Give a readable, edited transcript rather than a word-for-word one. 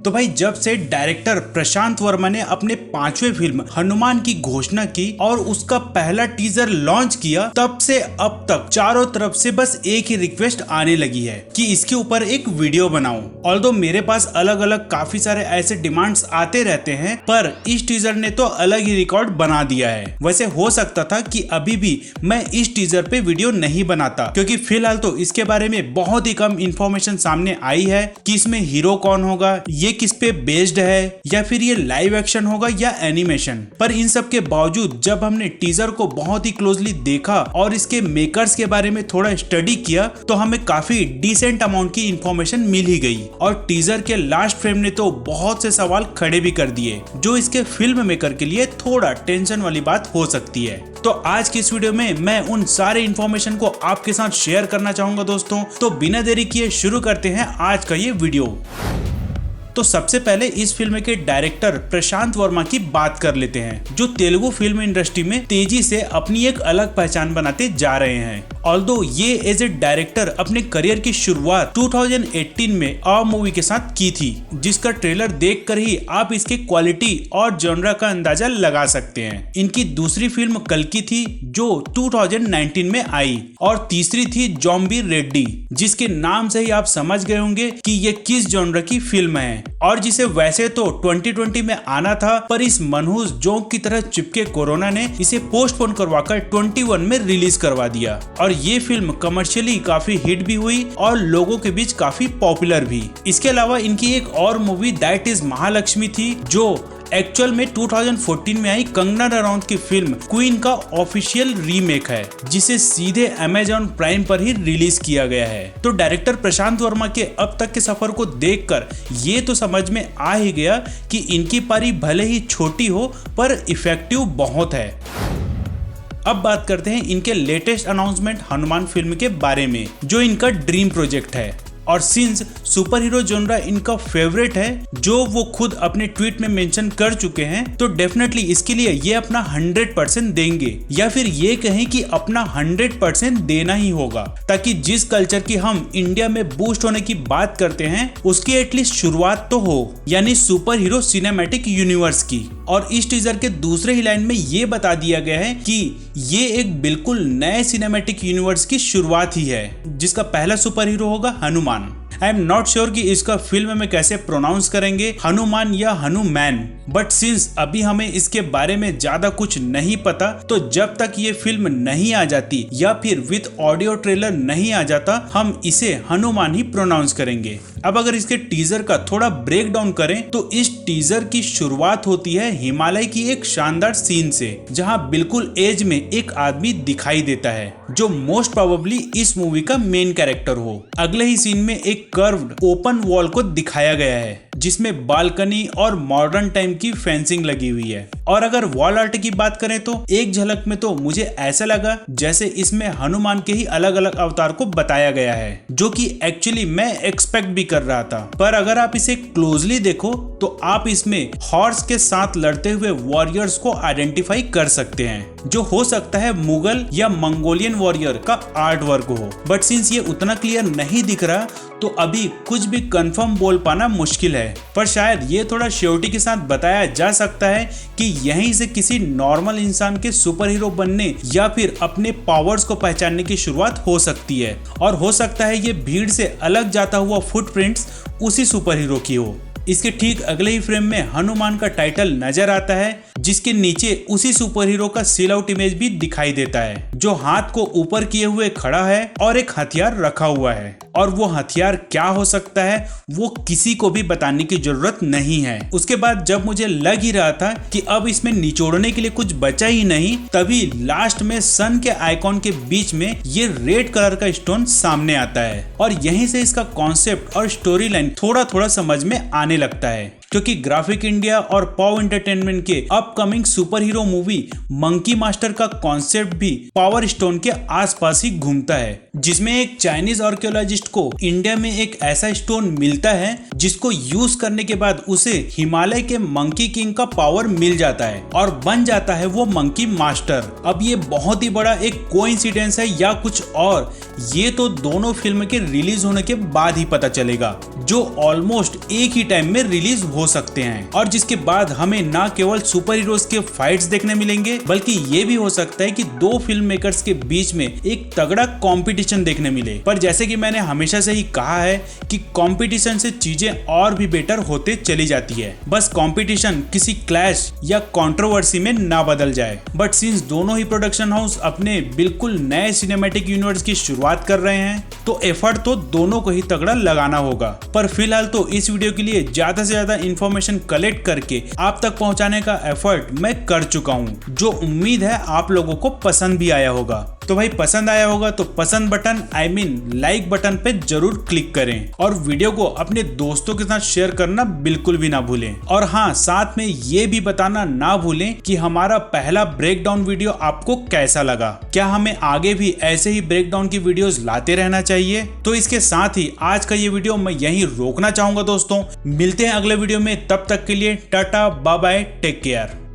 तो भाई जब से डायरेक्टर प्रशांत वर्मा ने अपने 5वें फिल्म हनुमान की घोषणा की और उसका पहला टीजर लॉन्च किया, तब से अब तक चारों तरफ से बस एक ही रिक्वेस्ट आने लगी है कि इसके ऊपर एक वीडियो बनाऊं। ऑल्दो मेरे पास अलग अलग काफी सारे ऐसे डिमांड्स आते रहते हैं, पर इस टीजर ने तो अलग ही रिकॉर्ड बना दिया है। वैसे हो सकता था कि अभी भी मैं इस टीजर पे वीडियो नहीं बनाता, क्योंकि फिलहाल तो इसके बारे में बहुत ही कम इंफॉर्मेशन सामने आई है कि इसमें हीरो कौन होगा, ये किस पे बेस्ड है, या फिर ये लाइव एक्शन होगा या एनिमेशन। पर इन सब के बावजूद जब हमने टीजर को बहुत ही क्लोजली देखा और इसके मेकर्स के बारे में थोड़ा स्टडी किया, तो हमें काफी डिसेंट अमाउंट की इंफॉर्मेशन मिल ही गई। और टीजर के लास्ट फ्रेम ने तो बहुत से सवाल खड़े भी कर दिए, जो इसके फिल्म मेकर के लिए थोड़ा टेंशन वाली बात हो सकती है। तो आज की इस वीडियो में मैं उन सारे इंफॉर्मेशन को आपके साथ शेयर करना चाहूंगा दोस्तों। तो बिना देरी किए शुरू करते हैं आज का ये वीडियो। तो सबसे पहले इस फिल्म के डायरेक्टर प्रशांत वर्मा की बात कर लेते हैं, जो तेलुगु फिल्म इंडस्ट्री में तेजी से अपनी एक अलग पहचान बनाते जा रहे हैं। ऑल्दो ये एज ए डायरेक्टर अपने करियर की शुरुआत 2018 में अ मूवी के साथ की थी, जिसका ट्रेलर देखकर ही आप इसके क्वालिटी और जॉनरा का अंदाजा लगा सकते हैं। इनकी दूसरी फिल्म कल्कि थी, जो 2019 में आई, और तीसरी थी ज़ॉम्बी रेड्डी, जिसके नाम से ही आप समझ गए होंगे कि ये किस जॉनरा की फिल्म है, और जिसे वैसे तो 2020 में आना था, पर इस मनहूस जोंक की तरह चिपके कोरोना ने इसे पोस्टपोन करवाकर 21 में रिलीज करवा दिया। और ये फिल्म कमर्शियली काफी हिट भी हुई और लोगों के बीच काफी पॉपुलर भी। इसके अलावा इनकी एक और मूवी दैट इज महालक्ष्मी थी, जो एक्चुअल में 2014 में आई कंगना रनौत की फिल्म क्वीन का ऑफिशियल रीमेक है, जिसे सीधे अमेजॉन प्राइम पर ही रिलीज किया गया है। तो डायरेक्टर प्रशांत वर्मा के अब तक के सफर को देखकर ये तो समझ में आ ही गया कि इनकी पारी भले ही छोटी हो, पर इफेक्टिव बहुत है। अब बात करते हैं इनके लेटेस्ट अनाउंसमेंट हनुमान फिल्म के बारे में, जो इनका ड्रीम प्रोजेक्ट है। और सिंस सुपर हीरो जोनरा इनका फेवरेट है, जो वो खुद अपने ट्वीट में मेंशन कर चुके हैं, तो डेफिनेटली इसके लिए ये अपना 100% देंगे, या फिर ये कहें कि अपना 100% देना ही होगा, ताकि जिस कल्चर की हम इंडिया में बूस्ट होने की बात करते हैं, उसकी एटलीस्ट शुरुआत तो हो, यानी सुपर हीरो सिनेमैटिक यूनिवर्स की। और इस टीजर के दूसरे ही लाइन में ये बता दिया गया है कि ये एक बिल्कुल नए सिनेमैटिक यूनिवर्स की शुरुआत ही है, जिसका पहला सुपर हीरो होगा Hanuman. I am not sure कि इसका फिल्म में कैसे प्रोनाउंस करेंगे, हनुमान या हनुमैन, बट सिंस अभी हमें इसके बारे में ज्यादा कुछ नहीं पता, तो जब तक ये फिल्म नहीं आ जाती या फिर विद ऑडियो ट्रेलर नहीं आ जाता, हम इसे हनुमान ही प्रोनाउंस करेंगे। अब अगर इसके टीजर का थोड़ा ब्रेक डाउन करें, तो इस टीजर की शुरुआत होती है हिमालय की एक शानदार सीन से, जहां बिल्कुल एज में एक आदमी दिखाई देता है, जो मोस्ट प्रोबेबली इस मूवी का मेन कैरेक्टर हो। अगले ही सीन में एक कर्व्ड ओपन वॉल को दिखाया गया है, जिसमें बालकनी और मॉडर्न टाइम की फेंसिंग लगी हुई है। और अगर वॉल आर्ट की बात करें, तो एक झलक में तो मुझे ऐसा लगा जैसे इसमें हनुमान के ही अलग अलग अवतार को बताया गया है, जो कि एक्चुअली मैं एक्सपेक्ट भी कर रहा था। पर अगर आप इसे क्लोजली देखो, तो आप इसमें हॉर्स के साथ लड़ते हुए वॉरियर्स को आइडेंटिफाई कर सकते हैं, जो हो सकता है मुगल या मंगोलियन वॉरियर का आर्ट वर्क हो। बट सिंस ये उतना क्लियर नहीं दिख रहा, तो अभी कुछ भी कंफर्म बोल पाना मुश्किल है। पर शायद ये थोड़ा श्योरिटी के साथ बताया जा सकता है कि यहीं से किसी नॉर्मल इंसान के सुपर हीरो बनने या फिर अपने पावर्स को पहचानने की शुरुआत हो सकती है। और हो सकता है ये भीड़ से अलग जाता हुआ फुटप्रिंट्स उसी सुपर हीरो की हो। इसके ठीक अगले ही फ्रेम में हनुमान का टाइटल नजर आता है, जिसके नीचे उसी सुपर हीरो का सील आउट इमेज भी दिखाई देता है, जो हाथ को ऊपर किए हुए खड़ा है और एक हथियार रखा हुआ है। और वो हथियार क्या हो सकता है, वो किसी को भी बताने की जरूरत नहीं है। उसके बाद जब मुझे लग ही रहा था कि अब इसमें निचोड़ने के लिए कुछ बचा ही नहीं, तभी लास्ट में सन के आइकॉन के बीच में ये रेड कलर का स्टोन सामने आता है, और यहीं से इसका कॉन्सेप्ट और स्टोरी लाइन थोड़ा थोड़ा समझ में आने लगता है। क्योंकि ग्राफिक इंडिया और पाव एंटरटेनमेंट के upcoming super hero movie monkey master का कॉन्सेप्ट भी पावर स्टोन के आसपास ही घूमता है, जिसमें एक चाइनीज आर्कियोलॉजिस्ट को इंडिया में एक ऐसा स्टोन मिलता है जिसको यूज करने के बाद उसे हिमालय के मंकी किंग का पावर मिल जाता है और बन जाता है वो मंकी मास्टर। अब ये बहुत ही बड़ा एक कोइंसिडेंस है या कुछ और, ये तो दोनों फिल्म के रिलीज होने के बाद ही पता चलेगा, जो ऑलमोस्ट एक ही टाइम में रिलीज हो सकते हैं और जिसके बाद हमें ना केवल सुपर हीरोज के फाइट्स देखने मिलेंगे बल्कि ये भी हो सकता है कि दो फिल्म मेकर्स के बीच में एक तगड़ा कंपटीशन देखने मिले। पर जैसे कि मैंने हमेशा से ही कहा है कि कंपटीशन से चीजें और भी बेटर होते चली जाती है, बस कंपटीशन किसी क्लैश या कंट्रोवर्सी में ना बदल जाए। बट सिंस दोनों ही प्रोडक्शन हाउस अपने बिल्कुल नए सिनेमैटिक यूनिवर्स की शुरुआत कर रहे हैं तो एफर्ट तो दोनों को ही तगड़ा लगाना होगा। पर फिलहाल तो इस वीडियो के लिए ज्यादा से ज्यादा इंफॉर्मेशन कलेक्ट करके आप तक पहुंचाने का एफर्ट मैं कर चुका हूं, जो उम्मीद है आप लोगों को पसंद भी आया होगा। तो भाई पसंद आया होगा तो पसंद बटन लाइक बटन पे जरूर क्लिक करें और वीडियो को अपने दोस्तों के साथ शेयर करना बिल्कुल भी ना भूलें। और हाँ, साथ में ये भी बताना ना भूलें कि हमारा पहला ब्रेकडाउन वीडियो आपको कैसा लगा। क्या हमें आगे भी ऐसे ही ब्रेकडाउन की वीडियोस लाते रहना चाहिए? तो इसके साथ ही आज का ये वीडियो मैं यहीं रोकना चाहूंगा दोस्तों। मिलते हैं अगले वीडियो में, तब तक के लिए tata bye bye, take care.